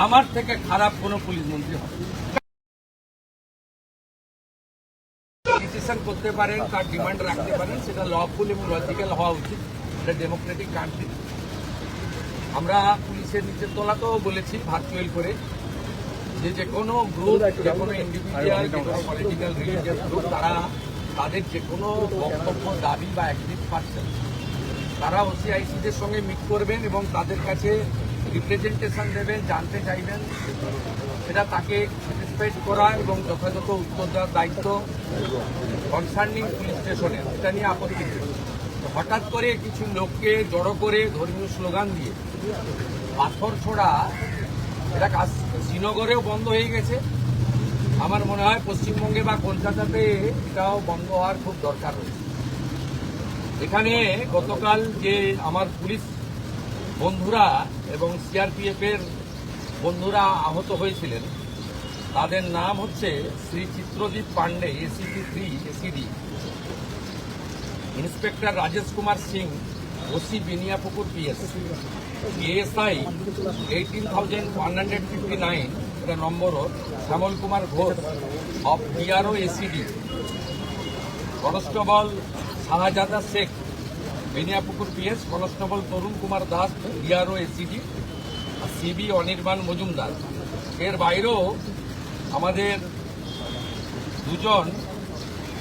আমার থেকে খারাপ কোনো পুলিশ মন্ত্রী হবে না। ডিসিশন করতে পারেন, তার ডিমান্ড রাখতে পারেন, সেটা লফুল এবং লজিক্যাল হওয়া উচিত। এটা ডেমোক্রেটিক কান্ট্রি। আমরা পুলিশের নিচের তলাতেও বলেছি ভার্চুয়াল করে যে কোনো গ্রুপ, যে কোনো ইন্ডিভিজুয়াল, যে কোনো পলিটিক্যাল রিলিজিয়াস গ্রুপ, তারা তাদের যে কোনো বক্তব্য, দাবি বা অ্যাক্টিভ পাচ্ছেন, তারা ওসিআইসিদের সঙ্গে মিট করবেন এবং তাদের কাছে রিপ্রেজেন্টেশন দেবেন, জানতে চাইবেন, সেটা তাকে স্যাটিসফাইড করা এবং যথাযথ উত্তর দেওয়ার দায়িত্ব কনসার্নিং পুলিশ স্টেশনের। এটা নিয়ে আপত্তি নেই। হঠাৎ করে কিছু লোককে জড়ো করে ধর্মীয় স্লোগান দিয়ে পাথর ছোড়া, এটা কাজ শ্রীনগরেও বন্ধ হয়ে গেছে। আমার মনে হয় পশ্চিমবঙ্গে বা কলকাতাতে এটাও বন্ধ হওয়ার খুব দরকার রয়েছে। এখানে গতকাল যে আমার পুলিশ বন্ধুরা এবং সিআরপিএফ এর বন্ধুরা আহত হয়েছিলেন, তাদের নাম হচ্ছে Shri Chitradeep Pandey, ACP 3 ACD, inspector Rajesh Kumar Singh, OC Beniapukur PS, ASI 18,159 এটা number, Shyamal Kumar Ghosh of BRO ACD, constable Shahzada Sheikh Beniapukur PS, constable Tarun Kumar Das BRO ACD, CB Anirban Majumdar. এর বাইরেও আমাদের দুজন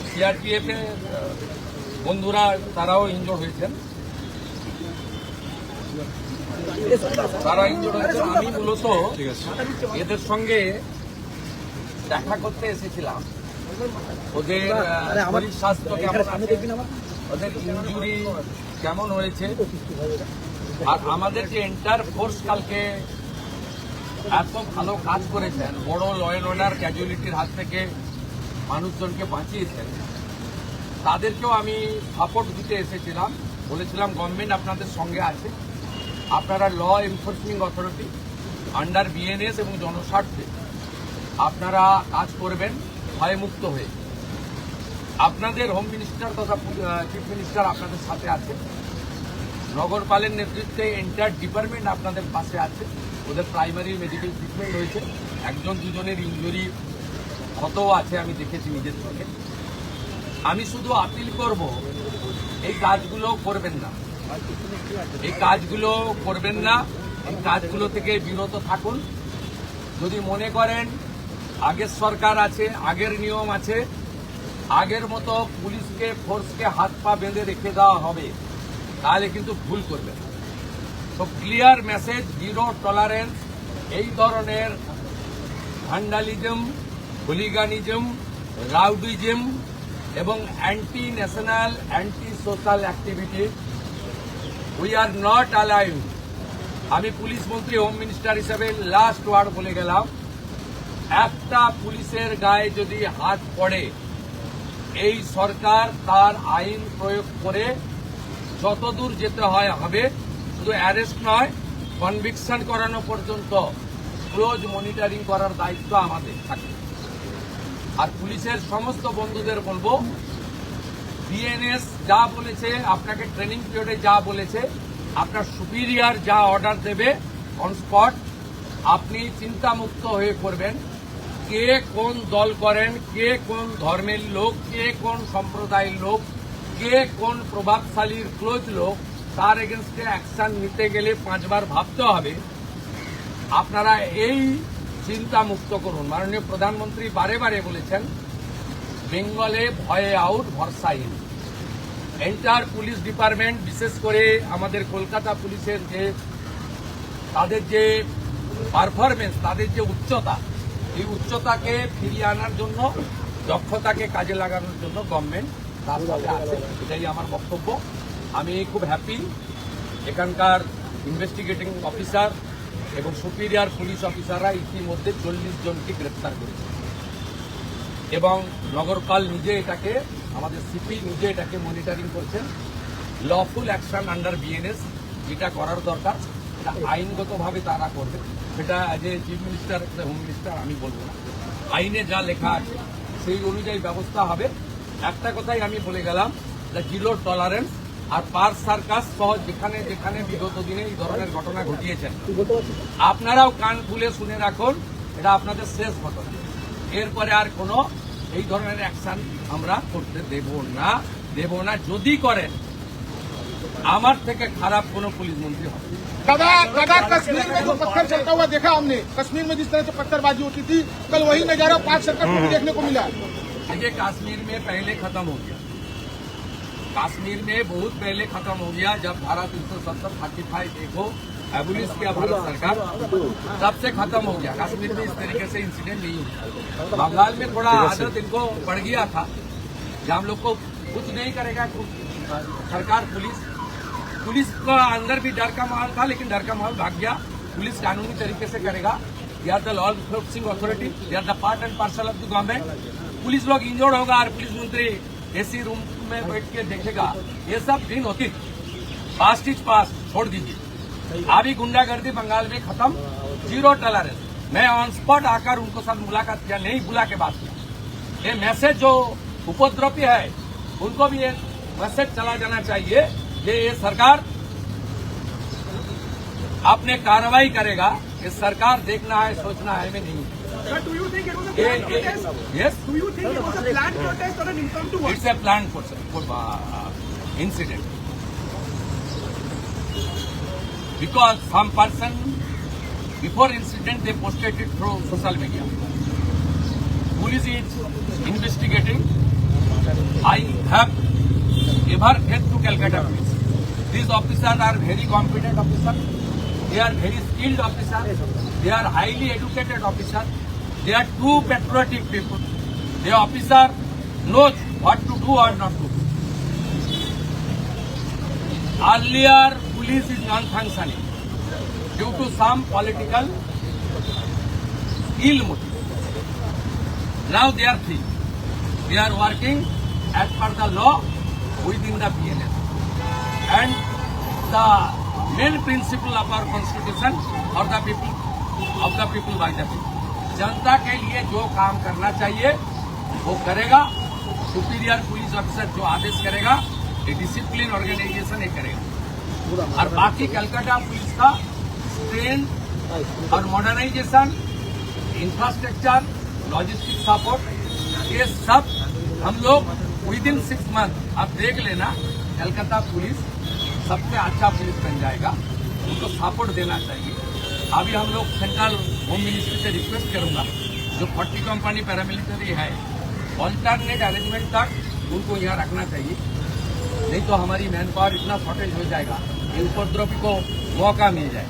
সিআরপিএফ এর বন্ধুরা, তারাও ইনজোর্ড হয়েছেন। আমি মূলত এদের সঙ্গে দেখা করতে এসেছিলাম। ওদের শরীর স্বাস্থ্য কেমন আছে, ওদের ইনজুরি কেমন হয়েছে, আর আমাদের যে এন্টার ফোর্স কালকে এত ভালো কাজ করেছেন, বড় ল অ্যান্ড অর্ডার ক্যাজুয়ালিটির হাত থেকে মানুষজনকে বাঁচিয়েছেন, তাদেরকেও আমি সাপোর্ট দিতে এসেছিলাম। বলেছিলাম গভর্নমেন্ট আপনাদের সঙ্গে আছে, আপনারা law enforcing authority under BNS এবং জনস্বার্থে আপনারা কাজ করবেন ভয়মুক্ত হয়ে। আপনাদের হোম মিনিস্টার তথা চিফ মিনিস্টার আপনাদের সাথে আছে, নগরপালের নেতৃত্বে এন্টায়ার ডিপার্টমেন্ট আপনাদের পাশে আছে। ওদের প্রাইমারি মেডিকেল ট্রিটমেন্ট হয়েছে, একজন দুজনের ইনজুরি ক্ষতও আছে, আমি দেখেছি নিজের চোখে। আমি শুধু আপিল করব, এই কাজগুলো করবেন না, এই কাজগুলো করবেন না, এই কাজগুলো থেকে বিরত থাকুন। যদি মনে করেন আগের সরকার আছে, আগের নিয়ম আছে, আগের মতো পুলিশকে ফোর্সকে হাত পা বেঁধে রেখে দেওয়া হবে, তাহলে কিন্তু ভুল করবেন। তো ক্লিয়ার মেসেজ, জিরো টলারেন্স এই ধরনের ভ্যান্ডালিজম, হুলিগানিজম, রাউডিজম এবং anti national, anti social activity we are not allowed. আমি পুলিশ মন্ত্রী, হোম মিনিস্টার হিসেবে লাস্ট ওয়ার্ড বলে গেলাম, একটা পুলিশের গায়ে যদি হাত পড়ে, এই সরকার তার আইন প্রয়োগ করে যতদূর যেতে হয় হবে। শুধু অ্যারেস্ট নয়, কনভিকশন করানো পর্যন্ত ক্লোজ মনিটরিং করার দায়িত্ব আমাদের থাকে। আর পুলিশের সমস্ত বন্ধুদের বলবো, বিএনএস যা বলেছে, আপনাকে ট্রেনিং পিরিয়ডে যা বলেছে, আপনার সুপিরিয়র যা অর্ডার দেবে অন স্পট, আপনি চিন্তামুক্ত হয়ে করবেন। কে কোন দল করেন, কে কোন ধর্মের লোক, কে কোন সম্প্রদায়ের লোক, কে কোন প্রভাবশালীর ক্লোজ লোক, তার এগেনস্টে অ্যাকশন নিতে গেলে 5 বার ভাবতে হবে। আপনারা এই চিন্তা মুক্ত করুন। মাননীয় প্রধানমন্ত্রী বারে বারে বলেছেন, বেঙ্গলে ভয়ে আউট, ভরসা ইন। এন্টার পুলিশ ডিপার্টমেন্ট, বিশেষ করে আমাদের কলকাতা পুলিশের যে তাদের যে পারফরমেন্স, তাদের যে উচ্চতা, এই উচ্চতাকে ফিরিয়ে আনার জন্য, দক্ষতাকে কাজে লাগানোর জন্য গভর্নমেন্ট তার সাথে আছে। এটাই আমার বক্তব্য। আমি খুব হ্যাপি, এখানকার ইনভেস্টিগেটিং অফিসার এবং সুপিরিয়র পুলিশ অফিসাররা ইতিমধ্যে 40 জনকে গ্রেপ্তার করেছে এবং নগরপাল নিজে এটাকে, আমাদের সিপি নিজে এটাকে মনিটরিং করছেন। লফুল অ্যাকশন আন্ডার বিএনএস, যেটা করার দরকার এটা আইনগতভাবে তারা করবে। সেটা as a chief minister, home minister আমি বলবো না, আইনে যা লেখা আছে সেই অনুযায়ী ব্যবস্থা হবে। একটা কথাই আমি বলে গেলাম, দ্য জিরো টলারেন্স আর পার্ক সার্কাস সহ যেখানে যেখানে বিগত দিনে এই ধরনের ঘটনা ঘটিয়েছেন, আপনারাও কান খুলে শুনে রাখুন, এটা আপনাদের শেষ ঘটনা। এরপরে আর কোনো এই ধরনের অ্যাকশন আমরা করতে দেব না। যদি করেন আমার থেকে খারাপ কোনো পুলিশ মন্ত্রী হবে। दादा कश्मीर में जो पत्थर चलता हुआ देखा हमने, कश्मीर में जिस तरह से पत्थरबाजी होती थी, कल वही नजारा पाक सर्कल में देखने को मिला। देखिए, कश्मीर में पहले खत्म हो गया, कश्मीर में बहुत पहले खत्म हो गया। जब धारा 370 35 देखो एबुलिश किया भारत सरकार, तब से खत्म हो गया। कश्मीर में इस तरीके से इंसिडेंट नहीं हुआ। बंगाल में थोड़ा आदत इनको बढ़ गया था कि हम लोग को कुछ नहीं करेगा सरकार। पुलिस का अंदर भी डर का माहौल था, लेकिन डर का माहौल भाग गया। पुलिस कानूनी तरीके से करेगा। They are the law enforcing authority, they are the part and parcel of the government. Police लोग इंजर्ड होगा और पुलिस मंत्री एसी रूम में बैठ के देखेगा, ये सब दिन होती। पास्ट इज पास्ट, छोड़ दीजिए। अभी गुंडागर्दी बंगाल में खत्म, 0 टॉलरेंस। मैं ऑन स्पॉट आकर उनको साथ मुलाकात किया, नहीं बुला के बात किया। ये मैसेज जो उपद्रवी है उनको भी ये मैसेज चला जाना चाहिए कि ये सरकार अपने कार्रवाई करेगा। ये सरकार देखना है, सोचना है, मैं नहीं। But do you think it was a planned protest? Yes, Do you think it was a planned protest or an impromptu one? it's a planned incident. Because some person before incident they posted it through social media. Police is investigating. I have ever faith to Calcutta police. These officers are very competent officers. They are very skilled officers. They are highly educated officers. They are true patriotic people. The officer knows what to do or not to do. Earlier, police is non-functioning due to some political ill motive. Now they are free. They are working as per the law within the PNS. And the main principle of our constitution or the people of the people by the people. जनता के लिए जो काम करना चाहिए वो करेगा। Superior police officer जो आदेश करेगा, ये डिसिप्लिन ऑर्गेनाइजेशन ये करेगा। और बाकी कलकत्ता पुलिस का ट्रेन और मॉडर्नाइजेशन, इंफ्रास्ट्रक्चर, लॉजिस्टिक सपोर्ट, ये सब हम लोग विदिन 6 मंथ आप देख लेना, कलकत्ता पुलिस सबसे अच्छा पुलिस बन जाएगा। उनको सपोर्ट देना चाहिए। अभी हम लोग सेंट्रल होम मिनिस्ट्री से रिक्वेस्ट करूंगा, जो 40 कंपनी पैरामिलिट्री है, ऑल्टरनेट अरेंजमेंट तक उनको यहाँ रखना चाहिए। नहीं तो हमारी मैन पावर इतना शॉर्टेज हो जाएगा कि उपद्रवी को मौका मिल जाए।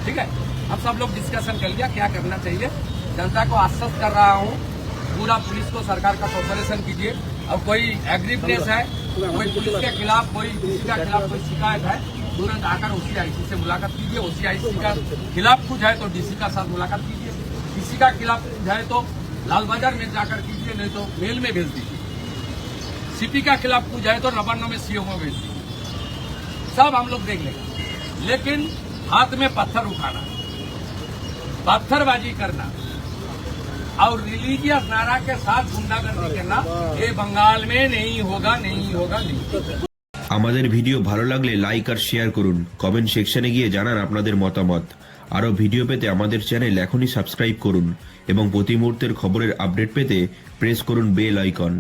ठीक है, हम सब लोग डिस्कशन कर लिया क्या करना चाहिए। जनता को आश्वस्त कर रहा हूँ, पूरा पुलिस को सरकार का कोऑपरेशन कीजिए। और कोई एग्रीवनेस है, कोई पुलिस के खिलाफ, कोई किसी के खिलाफ कोई शिकायत है, तुरंत आकर OCIC से मुलाकात कीजिए। OCIC का खिलाफ कुछ है तो DC का साथ मुलाकात कीजिए। DC का खिलाफ कुछ है तो लाल बाजार में जाकर कीजिए, नहीं तो मेल में भेज दीजिए। CP का खिलाफ कुछ है तो नवान्न में CO में भेज दीजिए। सब हम लोग देख लेंगे। लेकिन हाथ में पत्थर उठाना, पत्थरबाजी करना और रिलीजियस नारा के साथ गुंडागर्दी करना, ये बंगाल में नहीं होगा। আমাদের ভিডিও ভালো লাগলে লাইক আর শেয়ার করুন, কমেন্ট সেকশনে গিয়ে জানান আপনাদের মতামত। আরও ভিডিও পেতে আমাদের চ্যানেল এখনই সাবস্ক্রাইব করুন এবং প্রতি মুহূর্তের খবরের আপডেট পেতে প্রেস করুন বেল আইকন।